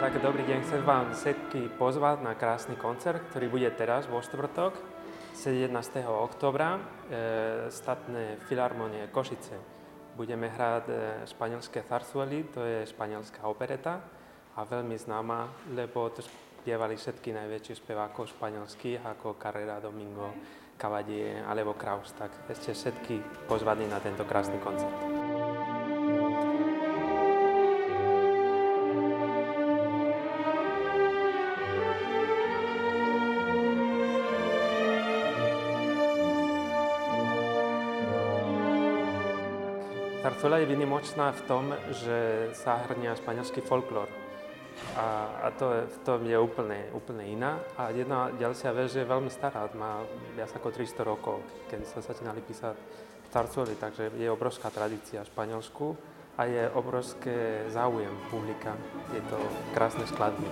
Tak, dobrý deň, chcem vám všetky pozvať na krásny koncert, ktorý bude teraz vo štvrtok, 17. októbra, statné Filharmonie Košice. Budeme hrať španielské zarzuely, to je španielská opereta a veľmi známa, lebo to spievali všetky najväčší spevákov španielských, ako Carrera, Domingo, Cavalier alebo Kraus. Tak ešte všetky pozvaní na tento krásny koncert. Zarzuela je výnimočná v tom, že zahrňa španielský folklór. A to v tom je úplne iná. A jedna ďalšia vec, že je veľmi stará, má viac ako 300 rokov, keď sa začínali písať zarzuely, takže je obrovská tradícia v Španielsku a je obrovský záujem publika. Je to krásne skladby.